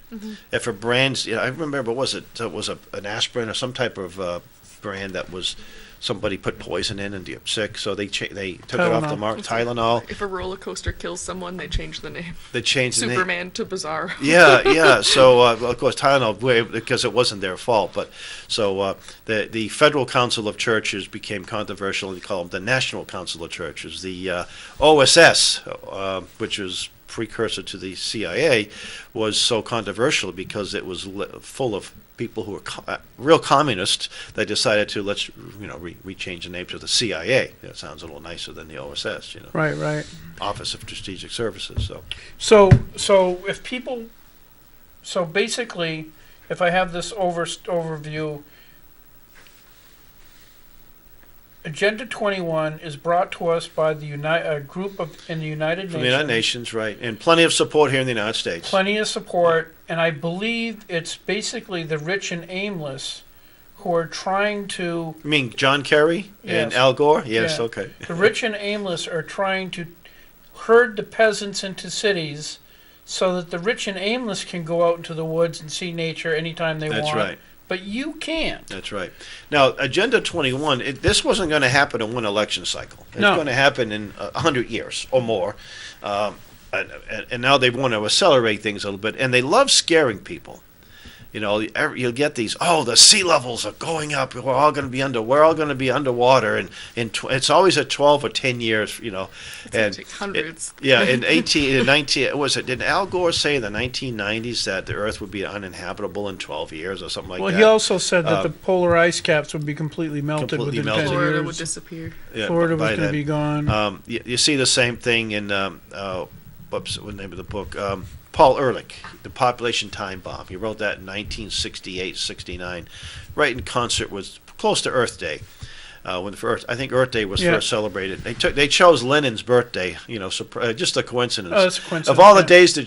If a brand's, I remember, it was an aspirin or some type of brand that was somebody put poison in and you're sick, so they took it off the Tylenol. market. Tylenol. If a roller coaster kills someone, they change the name. They changed the name. Superman to Bizarre. Yeah. So of course Tylenol, because it wasn't their fault, but so the Federal Council of Churches became controversial. They call them the National Council of Churches. The OSS, which was precursor to the CIA, was so controversial because it was full of people who were real communists. They decided to rechange the name to the CIA. That sounds a little nicer than the OSS, Right. Office of Strategic Services. So if people, so basically, if I have this overview, Agenda 21 is brought to us by the group in the United Nations. From the United Nations, right, and plenty of support here in the United States. Plenty of support, and I believe it's basically the rich and aimless who are trying to. You mean John Kerry and Yes. Al Gore? Yes, Yeah. okay. The rich and aimless are trying to herd the peasants into cities so that the rich and aimless can go out into the woods and see nature anytime they That's want. right. But you can't. That's right. Now, Agenda 21, this wasn't going to happen in one election cycle. It's No. going to happen in 100 years or more. And now they want to accelerate things a little bit. And they love scaring people. You'll get these, the sea levels are going up. We're all going to be underwater. And it's always at 12 or 10 years, It's like hundreds. in 19, did Al Gore say in the 1990s that the Earth would be uninhabitable in 12 years or something like Well, that? he also said that the polar ice caps would be completely melted Completely within melted. 10 Florida years. would disappear. Yeah, Florida by was going to then. be gone. You see the same thing in, what's the name of the book? Paul Ehrlich, The Population Time Bomb. He wrote that in 1968, 69, right in concert with close to Earth Day. I think Earth Day was first celebrated. They chose Lenin's birthday, just a coincidence. Oh, that's a coincidence. Of all the days you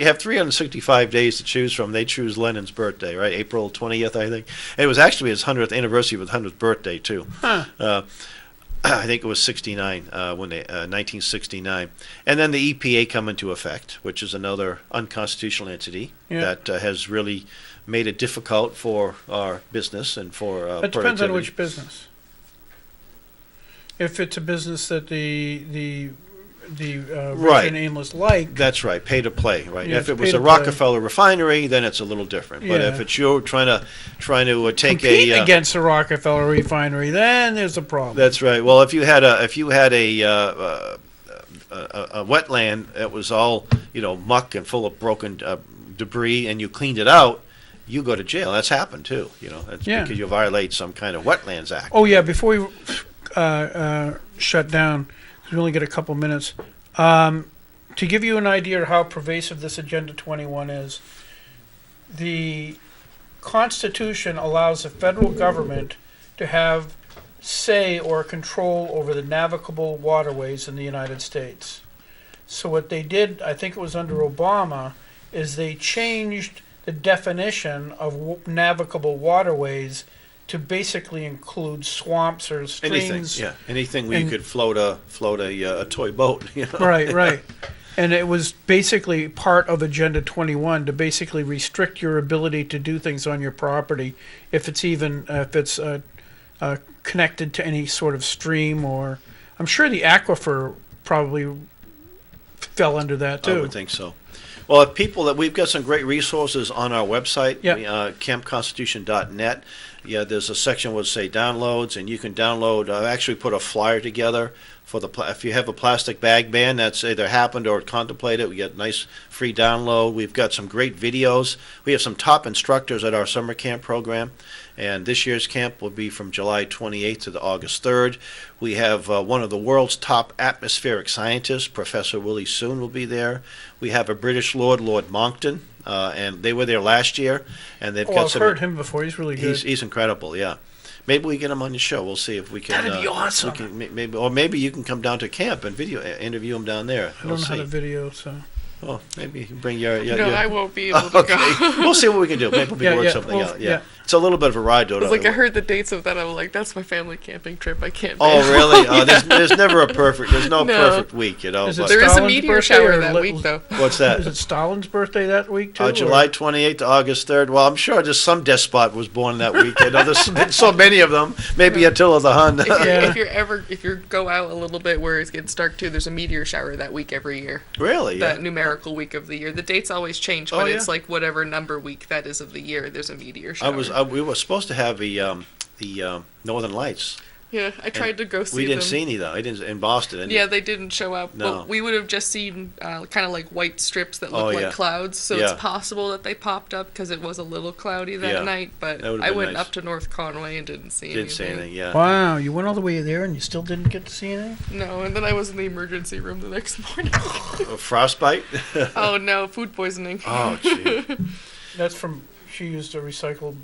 have 365 days to choose from, they choose Lenin's birthday, right? April 20th, I think. And it was actually his 100th anniversary of his 100th birthday, too. Huh. I think it was 1969. And then the EPA come into effect, which is another unconstitutional entity that has really made it difficult for our business and for It depends on productivity. which business. If it's a business that the rich Right. and aimless like, That's right, pay to play, right? Yeah, If it's it was pay a to play. Rockefeller refinery, then it's a little different. But Yeah. if it's you trying to take compete a against the Rockefeller refinery, then there's a problem. that's right. Well, if you had a wetland that was all muck and full of broken debris, and you cleaned it out, you go to jail. That's happened too. That's Yeah. because you violate some kind of Wetlands Act. Oh yeah, before we shut down, 'cause we only get a couple minutes. To give you an idea of how pervasive this Agenda 21 is, the Constitution allows the federal government to have say or control over the navigable waterways in the United States. So what they did, I think it was under Obama, is they changed the definition of navigable waterways to basically include swamps or streams. Anything where you could float a toy boat. Right. And it was basically part of Agenda 21 to basically restrict your ability to do things on your property if it's connected to any sort of stream, or I'm sure the aquifer probably fell under that I too. would think so. Well, if we've got some great resources on our website, campconstitution.net. Yeah, there's a section where say downloads, and you can download. I actually put a flyer together for if you have a plastic bag ban that's either happened or contemplated. We get nice free download. We've got some great videos. We have some top instructors at our summer camp program, and this year's camp will be from July 28th to August 3rd. We have one of the world's top atmospheric scientists, Professor Willie Soon, will be there. We have a British Lord Monckton, and they were there last year, and they've got I've some. heard him before. He's really good. He's incredible, yeah. Maybe we get him on the show. We'll see if we can. That'd be awesome. Maybe you can come down to camp and interview him down there. I don't know how to video, so. Oh, maybe you can bring your. No, I won't be able to Okay, go. we'll see what we can do. Maybe we can work yeah, something well, out. Yeah. yeah. It's a little bit of a ride, though. It's like I heard the dates of that. I'm like, that's my family camping trip. I can't. Oh, bail. really? Oh, there's never a perfect. There's no No. perfect week, you know. Is it but- There is a Stalin's meteor birthday shower or that week, though. What's that? Is it Stalin's birthday that week too? July or- 28th to August 3rd. Well, I'm sure just some despot was born that weekend. There's been so many of them. Maybe Attila the Hun. If you go out a little bit where it gets dark too, there's a meteor shower that week every year. Really? That Yeah. numerical week of the year. The dates always change, Oh, but yeah? it's like whatever number week that is of the year. There's a meteor shower. We were supposed to have the Northern Lights. Yeah, I tried to go see We didn't them. see any though. I didn't in Boston. Didn't Yeah, you? they didn't show up. No. But we would have just seen kind of like white strips that Oh, look yeah. like clouds. So Yeah. it's possible that they popped up because it was a little cloudy that Yeah. night. But That would've I been went nice. up to North Conway and didn't see Didn't say anything. anything. Yeah. Wow, you went all the way there and you still didn't get to see anything? No, and then I was in the emergency room the next morning. Frostbite. Oh no, food poisoning. Oh, gee. That's from. She used recycled,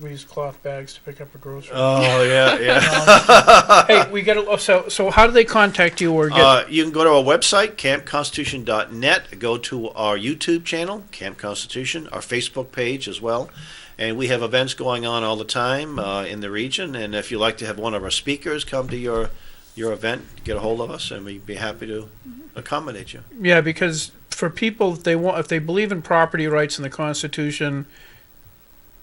we used cloth bags to pick up her groceries. Oh yeah, yeah. Hey, we got to. So how do they contact you or get? You can go to our website, campconstitution.net. Go to our YouTube channel, Camp Constitution, our Facebook page as well. And we have events going on all the time in the region. And if you'd like to have one of our speakers come to your event, get a hold of us, and we'd be happy to accommodate you. Yeah, because for people, if they believe in property rights and the Constitution,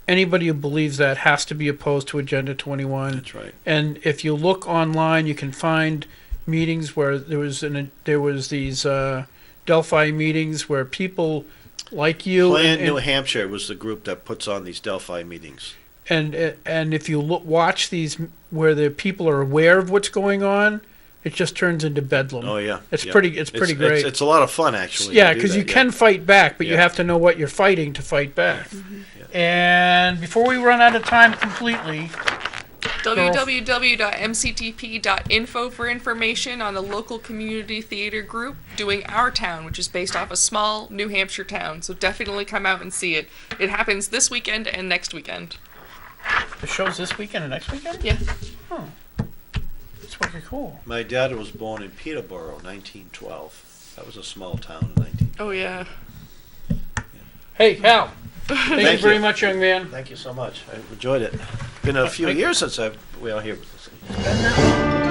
anybody who believes that has to be opposed to Agenda 21. That's right. And if you look online, you can find meetings where there was these Delphi meetings where people like you Plan New Hampshire was the group that puts on these Delphi meetings. and if you watch these where the people are aware of what's going on, it just turns into bedlam. Oh yeah, It's yeah. pretty great. It's a lot of fun actually. Yeah, to do because that, you can fight back, but you Yeah. have to know what you're fighting to fight back. And before we run out of time completely, www.mctp.info for information on the local community theater group doing Our Town, which is based off a small New Hampshire town. So definitely come out and see it. It happens this weekend and next weekend. the show's this weekend and next weekend? Yeah. It's pretty cool. My dad was born in Peterborough, 1912. That was a small town in 19. Oh, yeah. Hey, Hal. Thank you Thank very you. much, young man. Thank you so much. I enjoyed it. Been a few years since we are here with this.